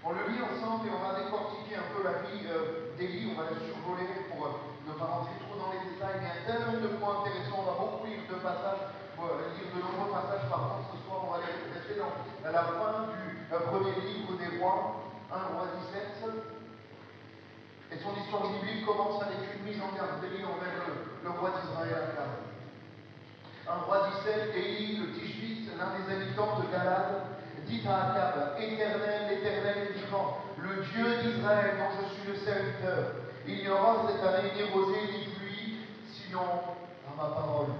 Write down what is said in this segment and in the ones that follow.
On le lit ensemble et on va décortiquer un peu la vie d'Élie. On va la survoler pour ne pas rentrer trop dans les détails. Mais il y a tellement de points intéressants. On va beaucoup lire de passages, lire de nombreux passages. Par contre, ce soir, on va rester dans la fin du premier livre des rois, 1 roi 17. Et son histoire biblique commence avec une mise en garde d'Élie envers le roi d'Israël, Akab. 1 roi 17, Élie, le Tishbite, l'un des habitants de Galad, dit à Akab, Éternel, l'Éternel est vivant, le Dieu d'Israël dont je suis le serviteur. Il n'y aura cette année ni rosée ni pluie, sinon à ma parole.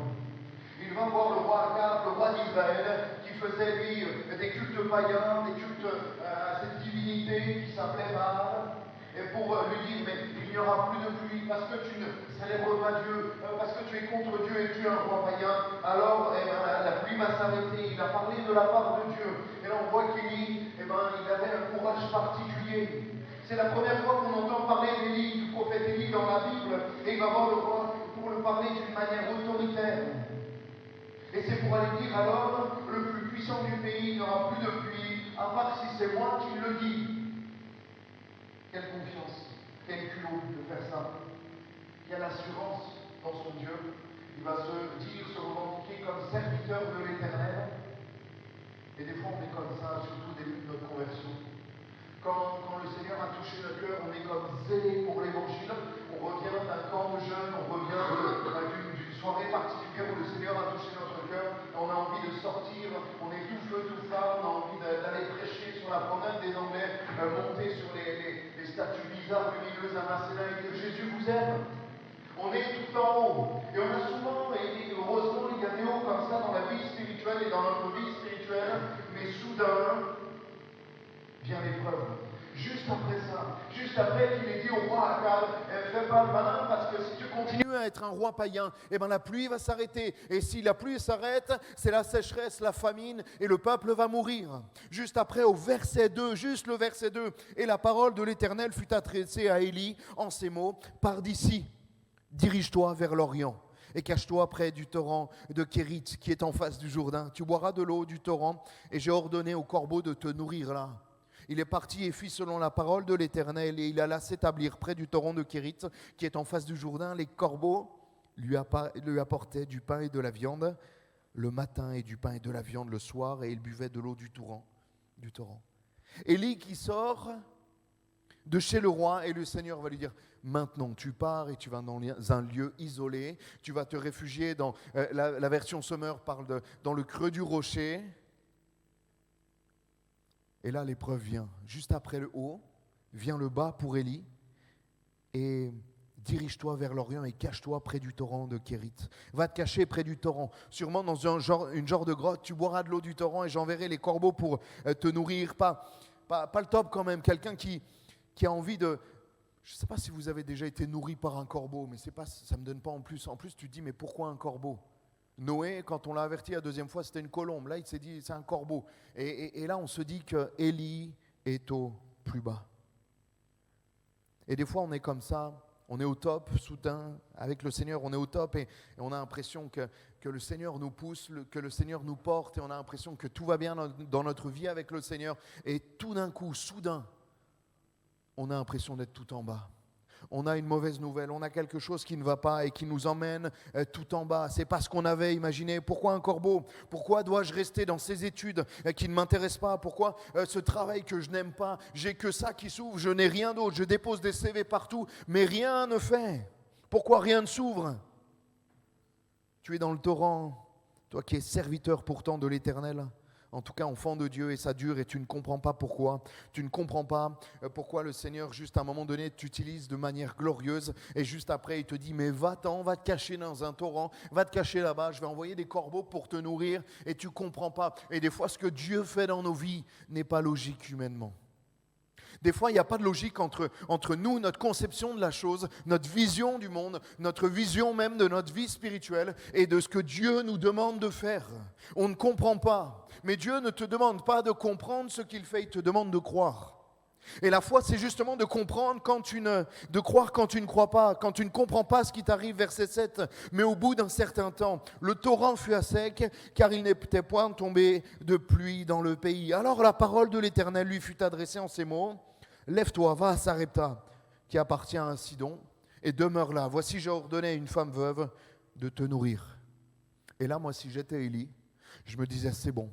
Il va voir le roi Akab, le roi d'Israël, qui faisait lui des cultes païens, des cultes à cette divinité qui s'appelait Baal. Et pour lui dire, mais il n'y aura plus de pluie parce que tu ne célèbres pas Dieu, parce que tu es contre Dieu et tu es un roi païen, alors la pluie va s'arrêter. Il a parlé de la part de Dieu. Et là on voit qu'Élie, il avait un courage particulier. C'est la première fois qu'on entend parler d'Élie, du prophète Élie dans la Bible, et il va voir le roi pour le parler d'une manière autoritaire. Et c'est pour aller dire alors, le plus puissant du pays, il n'y aura plus de pluie, à part si c'est moi qui le dis. Quelle confiance, quel culot de faire ça. Quelle assurance dans son Dieu. Il va se dire, se revendiquer comme serviteur de l'Éternel. Et des fois on est comme ça, surtout au début de notre conversion. Quand le Seigneur a touché notre cœur, on est comme zélé pour l'Évangile. On revient d'un camp de jeunes, on revient d'une soirée particulière où le Seigneur a touché notre cœur. On a envie de sortir, on est tout feu, tout flamme, on a envie d'aller prêcher sur la promenade des Anglais, monter sur les statues bizarres, lumineuses à Macédoine et dire Jésus vous aime. On est tout en haut. Et on a souvent, et heureusement, il y a des hauts comme ça dans la vie spirituelle et dans notre vie spirituelle, mais soudain vient l'épreuve. Juste après ça, juste après qu'il ait dit au roi Akab, fais pas le malin parce que si tu continues à être un roi païen, eh ben la pluie va s'arrêter. Et si la pluie s'arrête, c'est la sécheresse, la famine et le peuple va mourir. Juste après au verset 2, juste le verset 2, et la parole de l'Éternel fut adressée à Élie en ces mots, pars d'ici, dirige-toi vers l'Orient. Et cache-toi près du torrent de Kérit qui est en face du Jourdain. Tu boiras de l'eau du torrent et j'ai ordonné au corbeau de te nourrir là. Il est parti et fit selon la parole de l'Éternel et il alla s'établir près du torrent de Kérit qui est en face du Jourdain. Les corbeaux lui apportaient du pain et de la viande le matin et du pain et de la viande le soir et il buvait de l'eau du torrent. Élie qui sort de chez le roi et le Seigneur va lui dire maintenant tu pars et tu vas dans un lieu isolé, tu vas te réfugier dans la version Sommer parle dans le creux du rocher. Et là, l'épreuve vient. Juste après le haut, vient le bas pour Élie. Et dirige-toi vers l'Orient et cache-toi près du torrent de Kérit. Va te cacher près du torrent. Sûrement dans une genre de grotte, tu boiras de l'eau du torrent et j'enverrai les corbeaux pour te nourrir. Pas le top quand même. Quelqu'un qui a envie de... Je ne sais pas si vous avez déjà été nourri par un corbeau, mais ça ne me donne pas en plus. En plus, tu te dis, mais pourquoi un corbeau ? Noé, quand on l'a averti la deuxième fois, c'était une colombe. Là, il s'est dit, c'est un corbeau. Et là, on se dit que Élie est au plus bas. Et des fois, on est comme ça, on est au top, soudain, avec le Seigneur, on est au top et on a l'impression que le Seigneur nous pousse, que le Seigneur nous porte et on a l'impression que tout va bien dans notre vie avec le Seigneur. Et tout d'un coup, soudain, on a l'impression d'être tout en bas. On a une mauvaise nouvelle, on a quelque chose qui ne va pas et qui nous emmène tout en bas. C'est pas ce qu'on avait imaginé. Pourquoi un corbeau ? Pourquoi dois-je rester dans ces études qui ne m'intéressent pas ? Pourquoi ce travail que je n'aime pas ? J'ai que ça qui s'ouvre, je n'ai rien d'autre. Je dépose des CV partout, mais rien ne fait. Pourquoi rien ne s'ouvre ? Tu es dans le torrent, toi qui es serviteur pourtant de l'Éternel. En tout cas, enfant de Dieu, et ça dure, et tu ne comprends pas pourquoi. Tu ne comprends pas pourquoi le Seigneur, juste à un moment donné, t'utilise de manière glorieuse, et juste après, il te dit, mais va-t'en, va te cacher dans un torrent, va te cacher là-bas, je vais envoyer des corbeaux pour te nourrir, et tu ne comprends pas. Et des fois, ce que Dieu fait dans nos vies n'est pas logique humainement. Des fois, il n'y a pas de logique entre nous, notre conception de la chose, notre vision du monde, notre vision même de notre vie spirituelle et de ce que Dieu nous demande de faire. On ne comprend pas. Mais Dieu ne te demande pas de comprendre ce qu'il fait, il te demande de croire. Et la foi, c'est justement de comprendre de croire quand tu ne crois pas, quand tu ne comprends pas ce qui t'arrive, verset 7. Mais au bout d'un certain temps, le torrent fut à sec, car il n'était point tombé de pluie dans le pays. Alors la parole de l'Éternel lui fut adressée en ces mots. Lève-toi, va à Sarepta, qui appartient à Sidon, et demeure là. Voici, j'ai ordonné à une femme veuve de te nourrir. Et là, moi, si j'étais Élie, je me disais, c'est bon.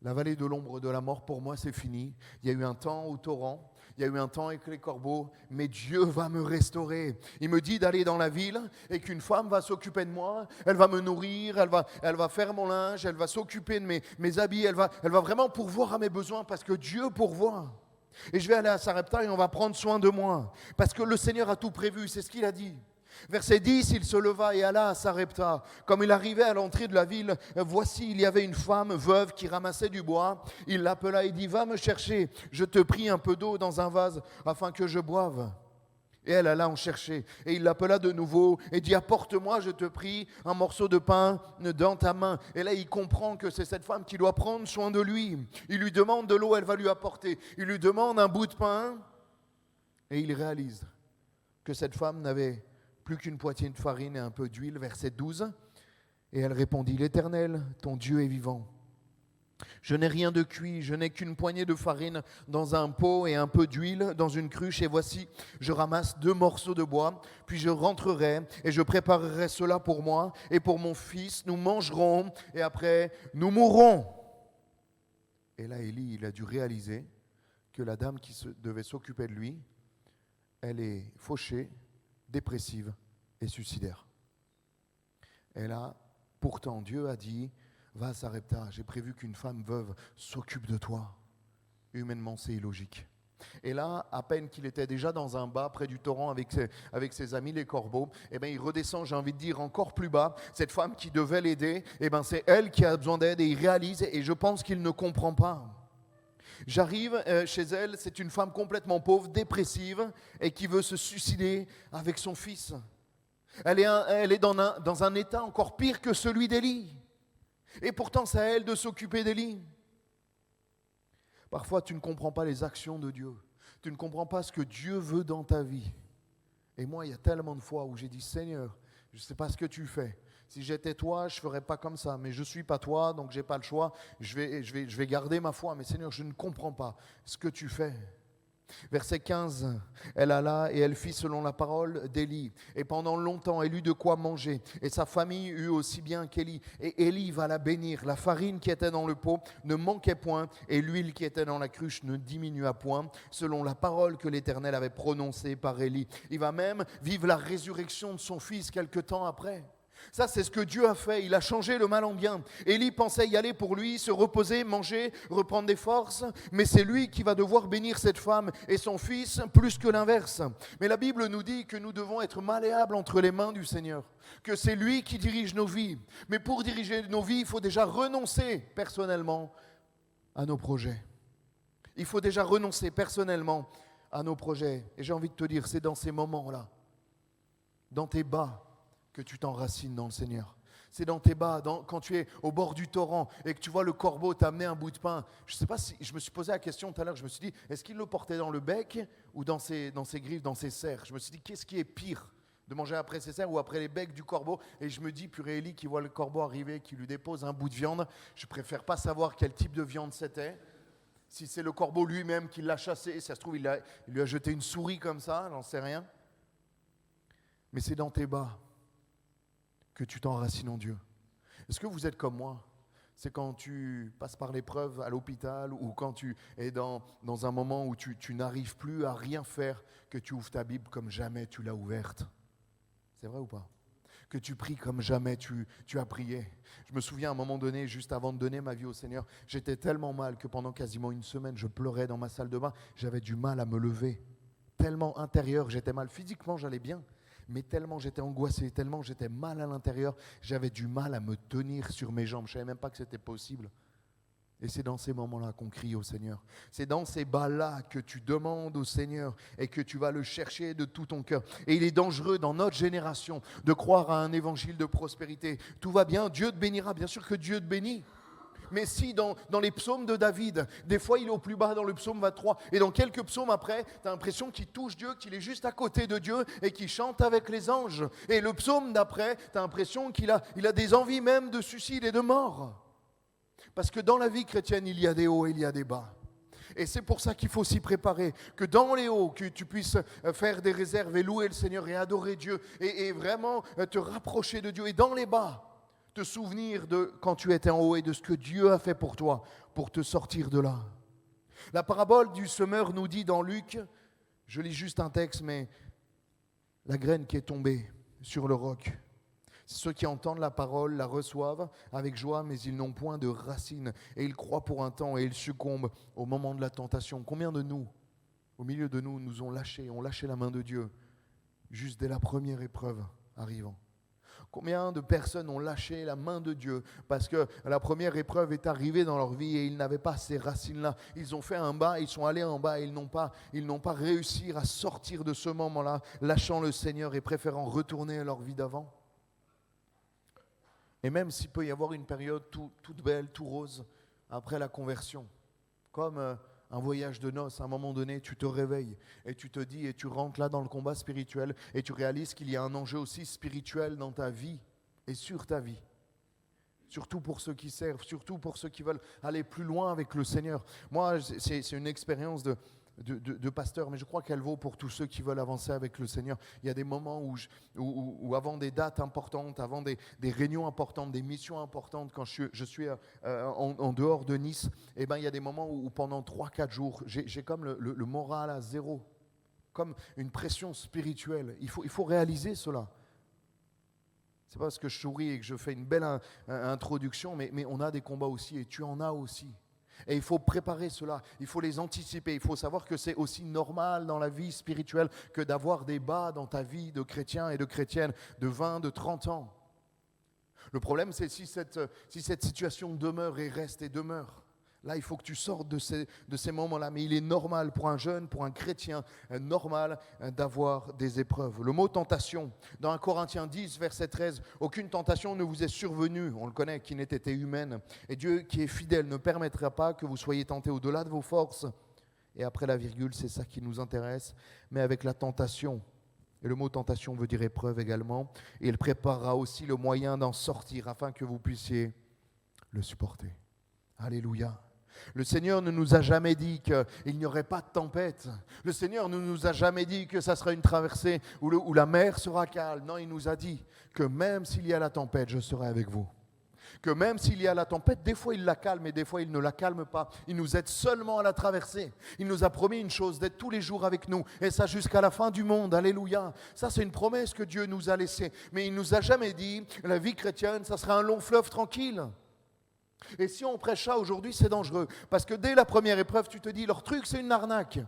La vallée de l'ombre de la mort, pour moi, c'est fini. Il y a eu un temps au torrent, il y a eu un temps avec les corbeaux, mais Dieu va me restaurer. Il me dit d'aller dans la ville et qu'une femme va s'occuper de moi, elle va me nourrir, elle va faire mon linge, elle va s'occuper de mes habits, elle va vraiment pourvoir à mes besoins parce que Dieu pourvoit. Et je vais aller à Sarepta et on va prendre soin de moi parce que le Seigneur a tout prévu, c'est ce qu'il a dit. Verset 10, il se leva et alla à Sarepta. Comme il arrivait à l'entrée de la ville, voici, il y avait une femme veuve qui ramassait du bois. Il l'appela et dit, va me chercher, je te prie un peu d'eau dans un vase afin que je boive. Et elle alla en chercher. Et il l'appela de nouveau et dit, apporte-moi, je te prie, un morceau de pain dans ta main. Et là, il comprend que c'est cette femme qui doit prendre soin de lui. Il lui demande de l'eau, elle va lui apporter. Il lui demande un bout de pain. Et il réalise que cette femme n'avait plus qu'une poignée de farine et un peu d'huile, verset 12. Et elle répondit, l'Éternel, ton Dieu est vivant. Je n'ai rien de cuit, je n'ai qu'une poignée de farine dans un pot et un peu d'huile dans une cruche. Et voici, je ramasse 2 morceaux de bois, puis je rentrerai et je préparerai cela pour moi et pour mon fils. Nous mangerons et après, nous mourrons. Et là, Élie, il a dû réaliser que la dame qui devait s'occuper de lui, elle est fauchée, dépressive et suicidaire. Et là, pourtant, Dieu a dit, va à Sarepta, j'ai prévu qu'une femme veuve s'occupe de toi. Humainement, c'est illogique. Et là, à peine qu'il était déjà dans un bas près du torrent avec ses amis les corbeaux, eh bien, il redescend, j'ai envie de dire, encore plus bas. Cette femme qui devait l'aider, eh bien, c'est elle qui a besoin d'aide et il réalise, et je pense qu'il ne comprend pas. J'arrive chez elle, c'est une femme complètement pauvre, dépressive, et qui veut se suicider avec son fils. Elle est dans un état encore pire que celui d'Élie. Et pourtant, c'est à elle de s'occuper d'Élie. Parfois, tu ne comprends pas les actions de Dieu. Tu ne comprends pas ce que Dieu veut dans ta vie. Et moi, il y a tellement de fois où j'ai dit, Seigneur, je ne sais pas ce que tu fais. Si j'étais toi, je ne ferais pas comme ça. Mais je ne suis pas toi, donc je n'ai pas le choix. Je vais garder ma foi. Mais Seigneur, je ne comprends pas ce que tu fais. Verset 15, elle alla et elle fit selon la parole d'Élie. Et pendant longtemps, elle eut de quoi manger. Et sa famille eut aussi bien qu'Élie. Et Élie va la bénir. La farine qui était dans le pot ne manquait point. Et l'huile qui était dans la cruche ne diminua point. Selon la parole que l'Éternel avait prononcée par Élie. Il va même vivre la résurrection de son fils quelque temps après. Ça, c'est ce que Dieu a fait. Il a changé le mal en bien. Élie pensait y aller pour lui, se reposer, manger, reprendre des forces. Mais c'est lui qui va devoir bénir cette femme et son fils plus que l'inverse. Mais la Bible nous dit que nous devons être malléables entre les mains du Seigneur. Que c'est lui qui dirige nos vies. Mais pour diriger nos vies, il faut déjà renoncer personnellement à nos projets. Il faut déjà renoncer personnellement à nos projets. Et j'ai envie de te dire, c'est dans ces moments-là, dans tes bas, que tu t'enracines dans le Seigneur. C'est dans tes bas, quand tu es au bord du torrent et que tu vois le corbeau t'amener un bout de pain. Je ne sais pas si, je me suis posé la question tout à l'heure, je me suis dit, est-ce qu'il le portait dans le bec ou dans ses griffes, dans ses serres? Je me suis dit, qu'est-ce qui est pire, de manger après ses serres ou après les becs du corbeau? Et je me dis, purée Élie qui voit le corbeau arriver, qui lui dépose un bout de viande, je préfère pas savoir quel type de viande c'était. Si c'est le corbeau lui-même qui l'a chassé, ça se trouve, il lui a jeté une souris comme ça, j'en sais rien. Mais c'est dans tes bas que tu t'enracines en Dieu. Est-ce que vous êtes comme moi? C'est quand tu passes par l'épreuve à l'hôpital ou quand tu es dans un moment où tu n'arrives plus à rien faire, que tu ouvres ta Bible comme jamais tu l'as ouverte. C'est vrai ou pas? Que tu pries comme jamais tu as prié. Je me souviens à un moment donné, juste avant de donner ma vie au Seigneur, j'étais tellement mal que pendant quasiment une semaine, je pleurais dans ma salle de bain. J'avais du mal à me lever. Tellement intérieur, j'étais mal. Physiquement, j'allais bien. Mais tellement j'étais angoissé, tellement j'étais mal à l'intérieur, j'avais du mal à me tenir sur mes jambes. Je ne savais même pas que c'était possible. Et c'est dans ces moments-là qu'on crie au Seigneur. C'est dans ces bas-là que tu demandes au Seigneur et que tu vas le chercher de tout ton cœur. Et il est dangereux dans notre génération de croire à un évangile de prospérité. Tout va bien, Dieu te bénira. Bien sûr que Dieu te bénit. Mais si, dans les psaumes de David, des fois il est au plus bas dans le psaume 23, et dans quelques psaumes après, tu as l'impression qu'il touche Dieu, qu'il est juste à côté de Dieu et qu'il chante avec les anges. Et le psaume d'après, tu as l'impression qu'il a des envies même de suicide et de mort. Parce que dans la vie chrétienne, il y a des hauts et il y a des bas. Et c'est pour ça qu'il faut s'y préparer, que dans les hauts, que tu puisses faire des réserves et louer le Seigneur et adorer Dieu et vraiment te rapprocher de Dieu. Et dans les bas, te souvenir de quand tu étais en haut et de ce que Dieu a fait pour toi, pour te sortir de là. La parabole du semeur nous dit dans Luc, je lis juste un texte, mais la graine qui est tombée sur le roc, ceux qui entendent la parole la reçoivent avec joie, mais ils n'ont point de racines. Et ils croient pour un temps et ils succombent au moment de la tentation. Combien de nous, au milieu de nous, nous ont lâché la main de Dieu, juste dès la première épreuve arrivant? Combien de personnes ont lâché la main de Dieu parce que la première épreuve est arrivée dans leur vie et ils n'avaient pas ces racines-là. Ils ont fait un bas, ils sont allés en bas et ils n'ont pas réussi à sortir de ce moment-là, lâchant le Seigneur et préférant retourner à leur vie d'avant. Et même s'il peut y avoir une période toute belle, tout rose, après la conversion, comme un voyage de noces, à un moment donné, tu te réveilles et tu te dis, et tu rentres là dans le combat spirituel, et tu réalises qu'il y a un enjeu aussi spirituel dans ta vie et sur ta vie. Surtout pour ceux qui servent, surtout pour ceux qui veulent aller plus loin avec le Seigneur. Moi, c'est une expérience de pasteur, mais je crois qu'elle vaut pour tous ceux qui veulent avancer avec le Seigneur. Il y a des moments où avant des dates importantes, avant des réunions importantes, des missions importantes, quand je suis en dehors de Nice, eh ben, il y a des moments où pendant 3-4 jours, j'ai comme le moral à zéro, comme une pression spirituelle. Il faut réaliser cela. C'est pas parce que je souris et que je fais une belle introduction, mais on a des combats aussi, et tu en as aussi. Et il faut préparer cela, il faut les anticiper, il faut savoir que c'est aussi normal dans la vie spirituelle que d'avoir des bas dans ta vie de chrétien et de chrétienne de 20, de 30 ans. Le problème, c'est si cette situation demeure et reste et demeure. Là, il faut que tu sortes de ces moments-là. Mais il est normal pour un jeune, pour un chrétien, normal d'avoir des épreuves. Le mot tentation, dans 1 Corinthiens 10, verset 13, « Aucune tentation ne vous est survenue, on le connaît, qui n'ait été humaine. Et Dieu, qui est fidèle, ne permettra pas que vous soyez tentés au-delà de vos forces. » Et après la virgule, c'est ça qui nous intéresse. Mais avec la tentation, et le mot tentation veut dire épreuve également, et il préparera aussi le moyen d'en sortir afin que vous puissiez le supporter. Alléluia. Le Seigneur ne nous a jamais dit qu'il n'y aurait pas de tempête. Le Seigneur ne nous a jamais dit que ça sera une traversée où la mer sera calme. Non, il nous a dit que même s'il y a la tempête, je serai avec vous. Que même s'il y a la tempête, des fois il la calme et des fois il ne la calme pas. Il nous aide seulement à la traverser. Il nous a promis une chose, d'être tous les jours avec nous. Et ça jusqu'à la fin du monde. Alléluia. Ça, c'est une promesse que Dieu nous a laissée. Mais il ne nous a jamais dit, la vie chrétienne, ça sera un long fleuve tranquille. Et si on prêche ça aujourd'hui, c'est dangereux. Parce que dès la première épreuve, tu te dis, leur truc, c'est une arnaque.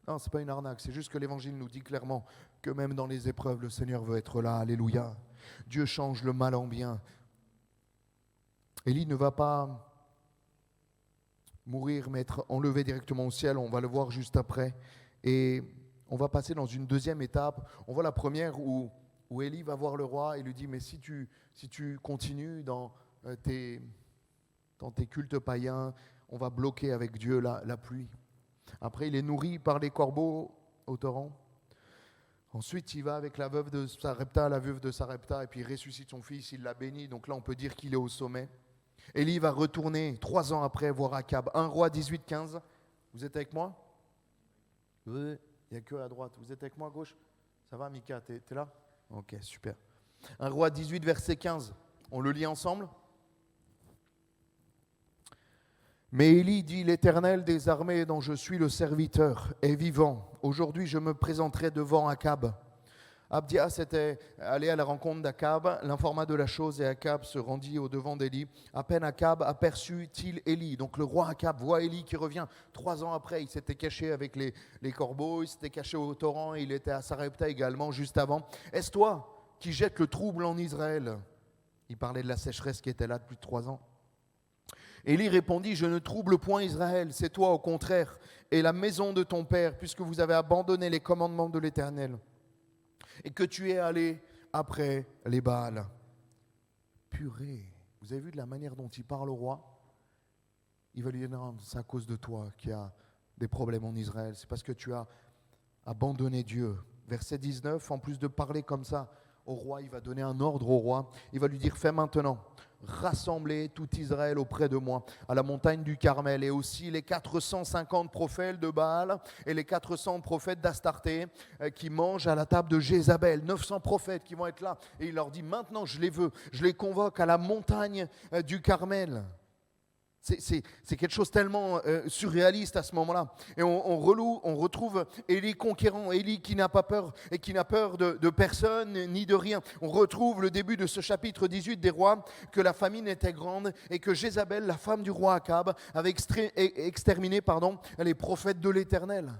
Non, ce n'est pas une arnaque, c'est juste que l'Évangile nous dit clairement que même dans les épreuves, le Seigneur veut être là. Alléluia. Dieu change le mal en bien. Élie ne va pas mourir, mais être enlevé directement au ciel. On va le voir juste après. Et on va passer dans une deuxième étape. On voit la première où Élie va voir le roi et lui dit, mais si tu continues dans tes cultes païens, on va bloquer avec Dieu la pluie. Après, il est nourri par les corbeaux au torrent. Ensuite, il va avec la veuve de Sarepta, et puis il ressuscite son fils, il l'a béni. Donc là, on peut dire qu'il est au sommet. Élie va retourner 3 ans après voir Akab. 1 Roi 18, 15. Vous êtes avec moi? Oui, il n'y a que à droite. Vous êtes avec moi à gauche? Ça va, Mika, t'es là? Ok, super. 1 Roi 18, verset 15. On le lit ensemble? Mais Élie dit, l'Éternel des armées dont je suis le serviteur est vivant. Aujourd'hui, je me présenterai devant Akab. Abdias était allé à la rencontre d'Akab, l'informa de la chose et Akab se rendit au-devant d'Élie. À peine Akab aperçut-il Élie. Donc le roi Akab voit Élie qui revient. 3 ans après, il s'était caché avec les corbeaux, il s'était caché au torrent, il était à Sarepta également juste avant. Est-ce toi qui jettes le trouble en Israël? Il parlait de la sécheresse qui était là depuis 3 ans. Élie répondit, je ne trouble point Israël, c'est toi au contraire, et la maison de ton père, puisque vous avez abandonné les commandements de l'Éternel, et que tu es allé après les Baals. Purée, vous avez vu de la manière dont il parle au roi? il va lui dire non, c'est à cause de toi qu'il y a des problèmes en Israël. C'est parce que tu as abandonné Dieu. Verset 19, en plus de parler comme ça au roi, il va donner un ordre au roi. Il va lui dire, fais maintenant rassembler tout Israël auprès de moi à la montagne du Carmel, et aussi les 450 prophètes de Baal et les 400 prophètes d'Astarté qui mangent à la table de Jézabel. 900 prophètes qui vont être là. Et il leur dit, maintenant je les veux, je les convoque à la montagne du Carmel. C'est quelque chose tellement surréaliste à ce moment-là. Et on retrouve Élie conquérant, Élie qui n'a pas peur et qui n'a peur de personne ni de rien. On retrouve le début de ce chapitre 18 des rois, que la famine était grande et que Jézabel, la femme du roi Akab, avait exterminé les prophètes de l'Éternel.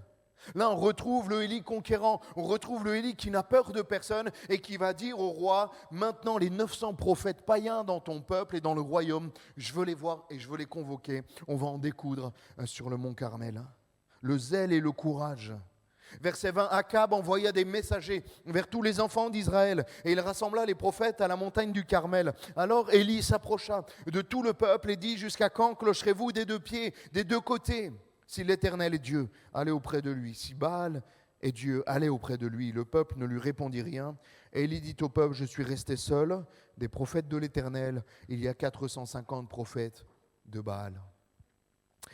Là, on retrouve le Élie conquérant, on retrouve le Élie qui n'a peur de personne et qui va dire au roi, maintenant les 900 prophètes païens dans ton peuple et dans le royaume, je veux les voir et je veux les convoquer. On va en découdre sur le mont Carmel. Le zèle et le courage. Verset 20, Akab envoya des messagers vers tous les enfants d'Israël et il rassembla les prophètes à la montagne du Carmel. Alors Élie s'approcha de tout le peuple et dit, jusqu'à quand clocherez-vous des deux pieds, des deux côtés ? Si l'Éternel est Dieu, allez auprès de lui. Si Baal est Dieu, allez auprès de lui. Le peuple ne lui répondit rien. Et Élie dit au peuple, je suis resté seul des prophètes de l'Éternel. Il y a 450 prophètes de Baal.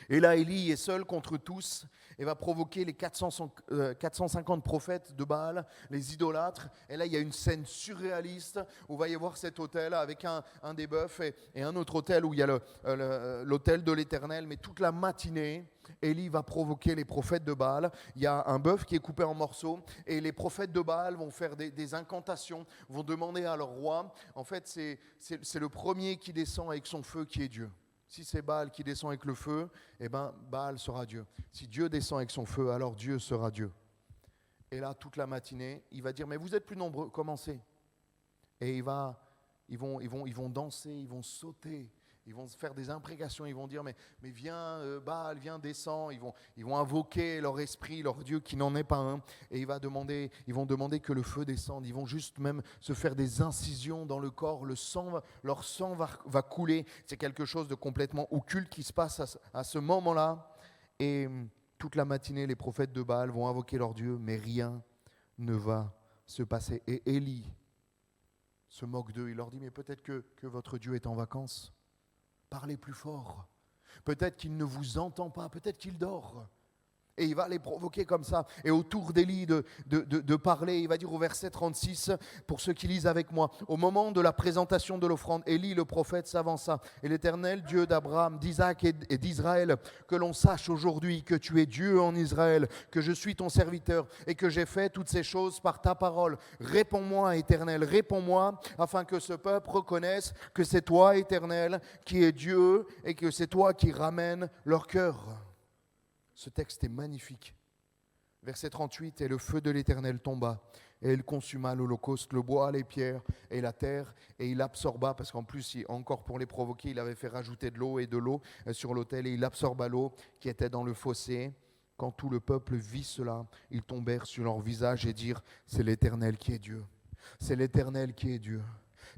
Et là, Élie est seul contre tous et va provoquer les 450 prophètes de Baal, les idolâtres. Et là, il y a une scène surréaliste où il va y avoir cet autel avec un des bœufs et un autre autel où il y a l'autel de l'Éternel. Mais toute la matinée, Élie va provoquer les prophètes de Baal. Il y a un bœuf qui est coupé en morceaux et les prophètes de Baal vont faire des incantations, vont demander à leur roi. En fait, c'est le premier qui descend avec son feu qui est Dieu. Si c'est Baal qui descend avec le feu, eh ben Baal sera Dieu. Si Dieu descend avec son feu, alors Dieu sera Dieu. Et là, toute la matinée, il va dire, mais vous êtes plus nombreux, commencez. Et ils vont danser, ils vont sauter, ils vont faire des imprécations, ils vont dire, mais viens Baal, viens, descends. Ils vont invoquer leur esprit, leur Dieu qui n'en est pas un. Et ils vont demander que le feu descende. Ils vont juste même se faire des incisions dans le corps. Leur sang va couler. C'est quelque chose de complètement occulte qui se passe à ce moment-là. Et toute la matinée, les prophètes de Baal vont invoquer leur Dieu, mais rien ne va se passer. Et Élie se moque d'eux. Il leur dit, mais peut-être que votre Dieu est en vacances. Parlez plus fort. Peut-être qu'il ne vous entend pas, peut-être qu'il dort. Et il va les provoquer comme ça. Et autour d'Élie de parler, il va dire au verset 36, pour ceux qui lisent avec moi, au moment de la présentation de l'offrande, Élie le prophète s'avança. Et l'Éternel, Dieu d'Abraham, d'Isaac et d'Israël, que l'on sache aujourd'hui que tu es Dieu en Israël, que je suis ton serviteur et que j'ai fait toutes ces choses par ta parole. Réponds-moi, Éternel, réponds-moi, afin que ce peuple reconnaisse que c'est toi, Éternel, qui es Dieu et que c'est toi qui ramènes leur cœur. Ce texte est magnifique. Verset 38, et le feu de l'Éternel tomba, et il consuma l'holocauste, le bois, les pierres et la terre, et il absorba, parce qu'en plus, encore pour les provoquer, il avait fait rajouter de l'eau sur l'autel, et il absorba l'eau qui était dans le fossé. Quand tout le peuple vit cela, ils tombèrent sur leur visage et dirent, c'est l'Éternel qui est Dieu. C'est l'Éternel qui est Dieu.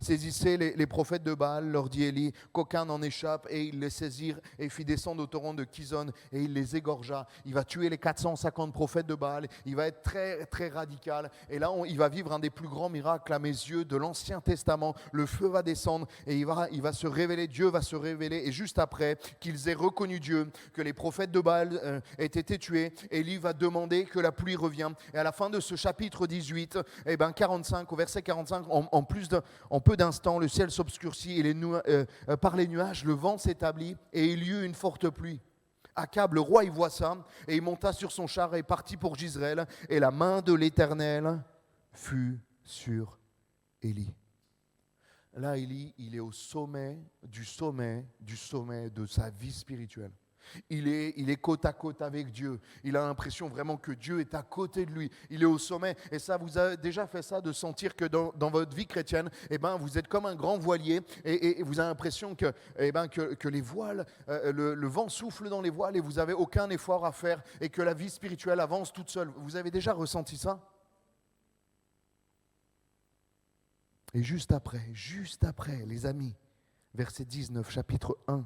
Saisissez les prophètes de Baal, leur dit Élie, qu'aucun n'en échappe, et ils les saisirent et fit descendre au torrent de Kison et il les égorgea. Il va tuer les 450 prophètes de Baal, il va être très, très radical et là il va vivre un des plus grands miracles à mes yeux de l'Ancien Testament. Le feu va descendre et il va se révéler, Dieu va se révéler, et juste après qu'ils aient reconnu Dieu, que les prophètes de Baal aient été tués, Élie va demander que la pluie revienne. Et à la fin de ce chapitre 18, 45, au verset 45, en peu d'instants, le ciel s'obscurcit et par les nuages, le vent s'établit et il y eut une forte pluie. Akab, le roi, il voit ça et il monta sur son char et partit pour Jezreel. Et la main de l'Éternel fut sur Élie. Là, Élie, il est au sommet du sommet de sa vie spirituelle. Il est côte à côte avec Dieu. Il a l'impression vraiment que Dieu est à côté de lui. Il est au sommet. Et ça, vous avez déjà fait ça, de sentir que dans votre vie chrétienne, vous êtes comme un grand voilier et vous avez l'impression que les voiles, le vent souffle dans les voiles et vous n'avez aucun effort à faire et que la vie spirituelle avance toute seule. Vous avez déjà ressenti ça? Et juste après, les amis, verset 19, chapitre 1.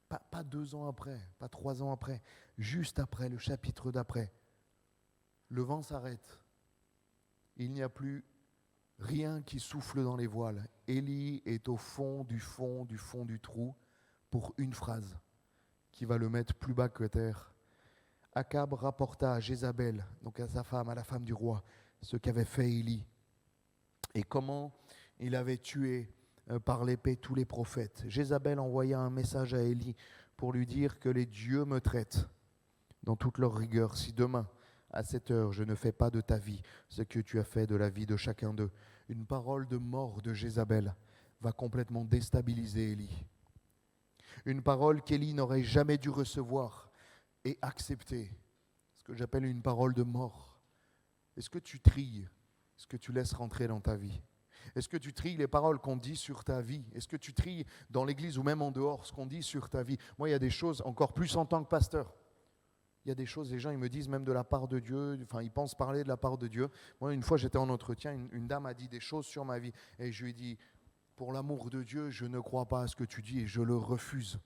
Pas 2 ans après, pas 3 ans après, juste après, le chapitre d'après. Le vent s'arrête. Il n'y a plus rien qui souffle dans les voiles. Élie est au fond du trou pour une phrase qui va le mettre plus bas que terre. Akab rapporta à Jézabel, donc à sa femme, à la femme du roi, ce qu'avait fait Élie et comment il avait tué par l'épée tous les prophètes. Jézabel envoya un message à Élie pour lui dire que les dieux me traitent dans toute leur rigueur si demain, à cette heure, je ne fais pas de ta vie ce que tu as fait de la vie de chacun d'eux. Une parole de mort de Jézabel va complètement déstabiliser Élie. Une parole qu'Élie n'aurait jamais dû recevoir et accepter. Ce que j'appelle une parole de mort. Est-ce que tu trilles ce que tu laisses rentrer dans ta vie ? Est-ce que tu trilles les paroles qu'on dit sur ta vie ? Est-ce que tu trilles dans l'église ou même en dehors ce qu'on dit sur ta vie ? Moi, il y a des choses, encore plus en tant que pasteur, il y a des choses, les gens ils me disent même de la part de Dieu, enfin ils pensent parler de la part de Dieu. Moi, une fois j'étais en entretien, une dame a dit des choses sur ma vie et je lui ai dit, pour l'amour de Dieu, je ne crois pas à ce que tu dis et je le refuse.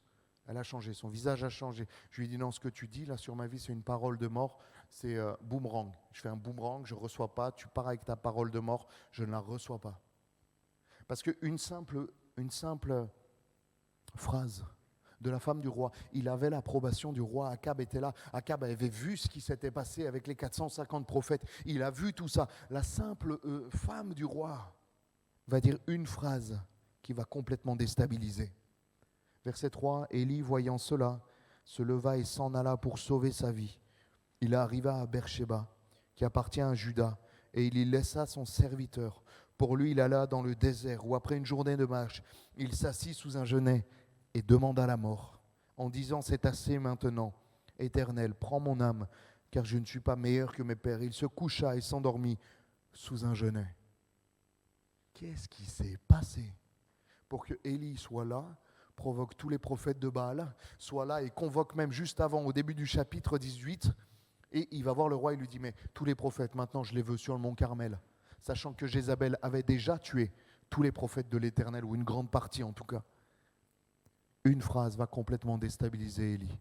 Elle a changé, son visage a changé. Je lui ai dit, non, ce que tu dis là sur ma vie, c'est une parole de mort, c'est boomerang. Je fais un boomerang, je ne reçois pas, tu pars avec ta parole de mort, je ne la reçois pas. Parce qu'une simple phrase de la femme du roi, il avait l'approbation du roi, Akab était là, Akab avait vu ce qui s'était passé avec les 450 prophètes, il a vu tout ça. La simple femme du roi va dire une phrase qui va complètement déstabiliser. Verset 3, Élie, voyant cela, se leva et s'en alla pour sauver sa vie. Il arriva à Beersheba, qui appartient à Juda, et il y laissa son serviteur. Pour lui, il alla dans le désert, où après une journée de marche, il s'assit sous un genêt et demanda la mort, en disant, c'est assez maintenant, Éternel, prends mon âme, car je ne suis pas meilleur que mes pères. Il se coucha et s'endormit sous un genêt. Qu'est-ce qui s'est passé pour que Élie soit là, provoque tous les prophètes de Baal, soit là et convoque même juste avant, au début du chapitre 18, et il va voir le roi et lui dit, mais tous les prophètes, maintenant je les veux sur le mont Carmel, sachant que Jézabel avait déjà tué tous les prophètes de l'Éternel, ou une grande partie en tout cas. Une phrase va complètement déstabiliser Élie.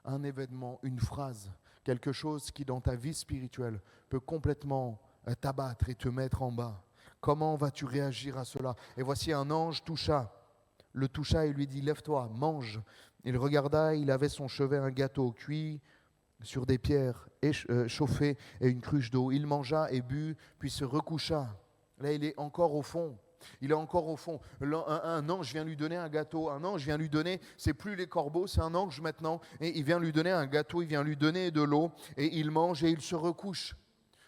Un événement, une phrase, quelque chose qui dans ta vie spirituelle peut complètement t'abattre et te mettre en bas. Comment vas-tu réagir à cela ? Et voici un ange le toucha et lui dit, lève-toi, mange. Il regarda, il avait son chevet un gâteau cuit sur des pierres chauffées et une cruche d'eau. Il mangea et but, puis se recoucha. Là, il est encore au fond. Il est encore au fond. Un ange vient lui donner un gâteau. Un ange vient lui donner, c'est plus les corbeaux, c'est un ange maintenant. Et il vient lui donner un gâteau, il vient lui donner de l'eau. Et il mange et il se recouche.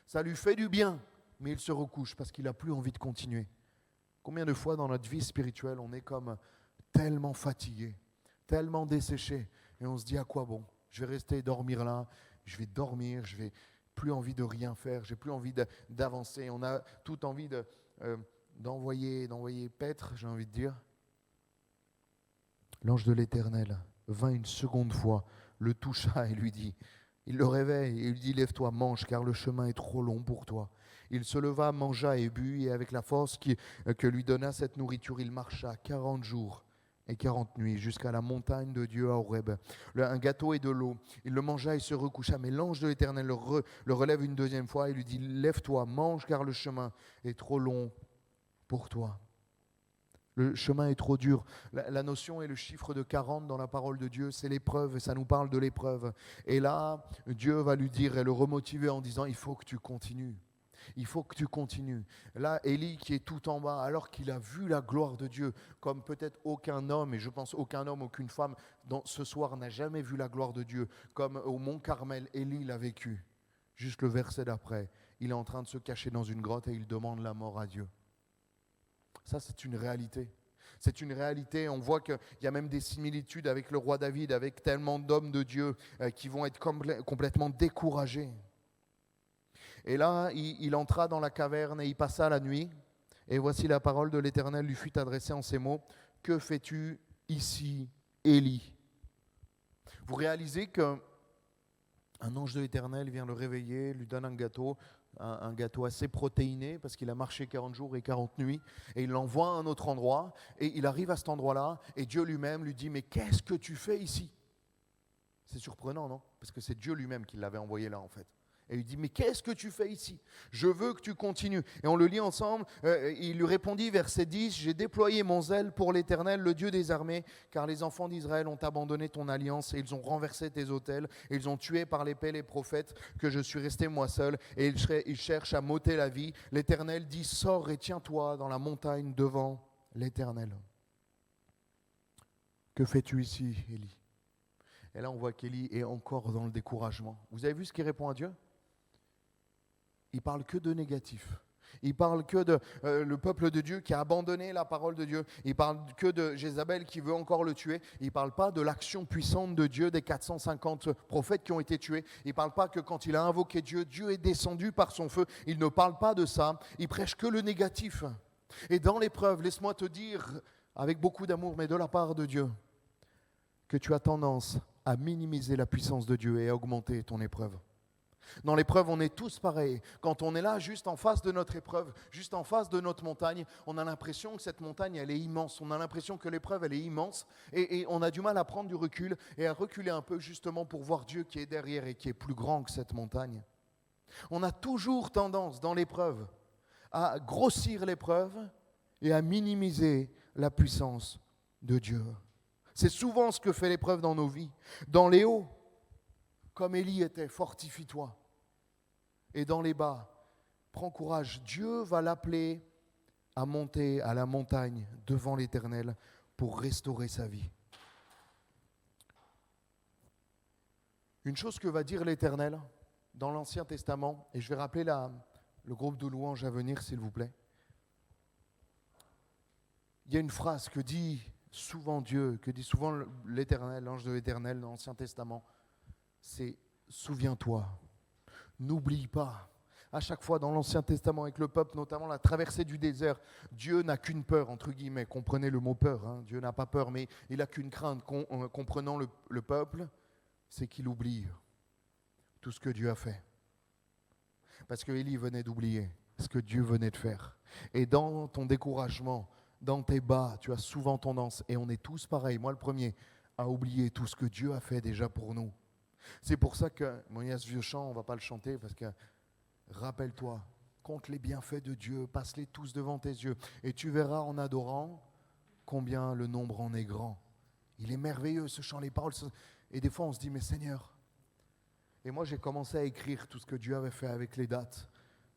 Ça lui fait du bien, mais il se recouche parce qu'il n'a plus envie de continuer. Combien de fois dans notre vie spirituelle, on est comme tellement fatigué, tellement desséché, et on se dit à quoi bon ? Je vais rester dormir là, je vais dormir, je n'ai plus envie de rien faire, j'ai plus envie d'avancer. On a toute envie d'envoyer paître, j'ai envie de dire. L'ange de l'Éternel vint une seconde fois, le toucha et lui dit, il le réveille et lui dit, lève-toi, mange, car le chemin est trop long pour toi. Il se leva, mangea et but, et avec la force que lui donna cette nourriture, il marcha 40 jours et 40 nuits jusqu'à la montagne de Dieu à Horeb. Un gâteau et de l'eau. Il le mangea et se recoucha. Mais l'ange de l'Éternel le relève une deuxième fois et lui dit, lève-toi, mange, car le chemin est trop long pour toi. Le chemin est trop dur. La notion et le chiffre de 40 dans la parole de Dieu, c'est l'épreuve, et ça nous parle de l'épreuve. Et là, Dieu va lui dire et le remotiver en disant, il faut que tu continues. Il faut que tu continues. Là, Élie qui est tout en bas, alors qu'il a vu la gloire de Dieu, comme peut-être aucun homme, et je pense aucun homme, aucune femme, ce soir n'a jamais vu la gloire de Dieu, comme au mont Carmel, Élie l'a vécu. Juste le verset d'après, il est en train de se cacher dans une grotte et il demande la mort à Dieu. Ça, c'est une réalité. C'est une réalité. On voit qu'il y a même des similitudes avec le roi David, avec tellement d'hommes de Dieu qui vont être complètement découragés. Et là, il entra dans la caverne et il passa la nuit. Et voici la parole de l'Éternel lui fut adressée en ces mots. Que fais-tu ici, Élie ? Vous réalisez que Un ange de l'Éternel vient le réveiller, lui donne un gâteau assez protéiné parce qu'il a marché 40 jours et 40 nuits, et il l'envoie à un autre endroit, et il arrive à cet endroit-là, et Dieu lui-même lui dit « Mais qu'est-ce que tu fais ici ?» C'est surprenant, non? Parce que c'est Dieu lui-même qui l'avait envoyé là, en fait. Et il dit, mais qu'est-ce que tu fais ici? Je veux que tu continues. Et on le lit ensemble. Il lui répondit, verset 10, j'ai déployé mon zèle pour l'Éternel, le Dieu des armées, car les enfants d'Israël ont abandonné ton alliance et ils ont renversé tes autels et ils ont tué par l'épée les prophètes que je suis resté moi seul et ils cherchent à m'ôter la vie. L'Éternel dit, sors et tiens-toi dans la montagne devant l'Éternel. Que fais-tu ici, Élie? Et là, on voit qu'Élie est encore dans le découragement. Vous avez vu ce qu'il répond à Dieu? Il parle que de négatif. Il parle que de le peuple de Dieu qui a abandonné la parole de Dieu. Il parle que de Jézabel qui veut encore le tuer. Il ne parle pas de l'action puissante de Dieu, des 450 prophètes qui ont été tués. Il ne parle pas que quand il a invoqué Dieu, Dieu est descendu par son feu. Il ne parle pas de ça. Il prêche que le négatif. Et dans l'épreuve, laisse-moi te dire, avec beaucoup d'amour, mais de la part de Dieu, que tu as tendance à minimiser la puissance de Dieu et à augmenter ton épreuve. Dans l'épreuve, on est tous pareils. Quand on est là, juste en face de notre épreuve, juste en face de notre montagne, on a l'impression que cette montagne, elle est immense. On a l'impression que l'épreuve, elle est immense. Et on a du mal à prendre du recul et à reculer un peu justement pour voir Dieu qui est derrière et qui est plus grand que cette montagne. On a toujours tendance dans l'épreuve à grossir l'épreuve et à minimiser la puissance de Dieu. C'est souvent ce que fait l'épreuve dans nos vies. Dans les hauts, comme Élie était, fortifie-toi. Et dans les bas, prends courage. Dieu va l'appeler à monter à la montagne devant l'Éternel pour restaurer sa vie. Une chose que va dire l'Éternel dans l'Ancien Testament, et je vais rappeler le groupe de louanges à venir, s'il vous plaît. Il y a une phrase que dit souvent Dieu, que dit souvent l'Éternel, l'ange de l'Éternel dans l'Ancien Testament, c'est « souviens-toi, n'oublie pas ». À chaque fois dans l'Ancien Testament avec le peuple, notamment la traversée du désert, Dieu n'a qu'une peur, entre guillemets, comprenez le mot peur, hein. Dieu n'a pas peur, mais il n'a qu'une crainte, comprenant le peuple, c'est qu'il oublie tout ce que Dieu a fait. Parce que Élie venait d'oublier ce que Dieu venait de faire. Et dans ton découragement, dans tes bas, tu as souvent tendance, et on est tous pareils, moi le premier, à oublier tout ce que Dieu a fait déjà pour nous. C'est pour ça que, il y a ce vieux chant, on ne va pas le chanter, parce que, rappelle-toi, compte les bienfaits de Dieu, passe-les tous devant tes yeux, et tu verras en adorant combien le nombre en est grand. Il est merveilleux ce chant, les paroles, et des fois on se dit, mais Seigneur, et moi j'ai commencé à écrire tout ce que Dieu avait fait avec les dates.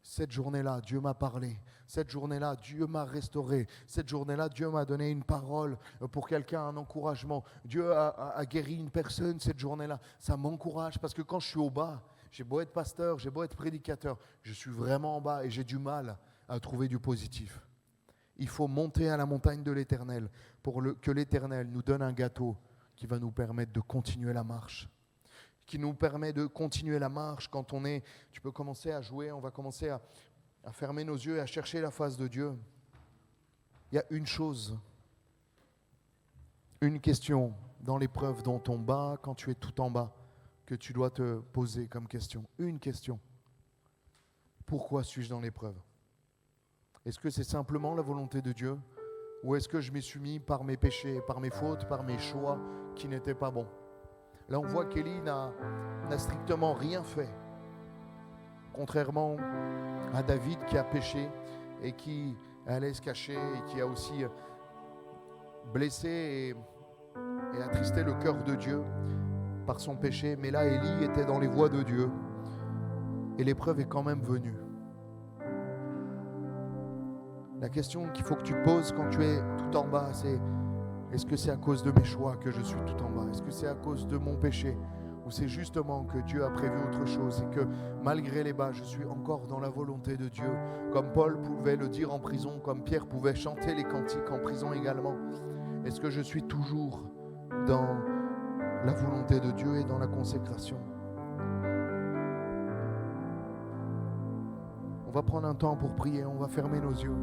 Cette journée-là, Dieu m'a parlé. Cette journée-là, Dieu m'a restauré. Cette journée-là, Dieu m'a donné une parole pour quelqu'un, un encouragement. Dieu a guéri une personne cette journée-là. Ça m'encourage parce que quand je suis au bas, j'ai beau être pasteur, j'ai beau être prédicateur, je suis vraiment en bas et j'ai du mal à trouver du positif. Il faut monter à la montagne de l'Éternel pour que l'Éternel nous donne un gâteau qui va nous permettre de continuer la marche. Qui nous permet de continuer la marche quand on est... Tu peux commencer à jouer, on va commencer à fermer nos yeux et à chercher la face de Dieu. Il y a une chose, une question dans l'épreuve dont on bat, quand tu es tout en bas, que tu dois te poser comme question. Une question. Pourquoi suis-je dans l'épreuve? Est-ce que c'est simplement la volonté de Dieu? Ou est-ce que je m'y suis mis par mes péchés, par mes fautes, par mes choix qui n'étaient pas bons? Là, on voit qu'Élie n'a strictement rien fait, contrairement à David qui a péché et qui allait se cacher et qui a aussi blessé et attristé le cœur de Dieu par son péché. Mais là, Élie était dans les voies de Dieu et l'épreuve est quand même venue. La question qu'il faut que tu poses quand tu es tout en bas, c'est: est-ce que c'est à cause de mes choix que je suis tout en bas? Est-ce que c'est à cause de mon péché? Ou c'est justement que Dieu a prévu autre chose et que malgré les bas, je suis encore dans la volonté de Dieu? Comme Paul pouvait le dire en prison, comme Pierre pouvait chanter les cantiques en prison également. Est-ce que je suis toujours dans la volonté de Dieu et dans la consécration? On va prendre un temps pour prier, on va fermer nos yeux.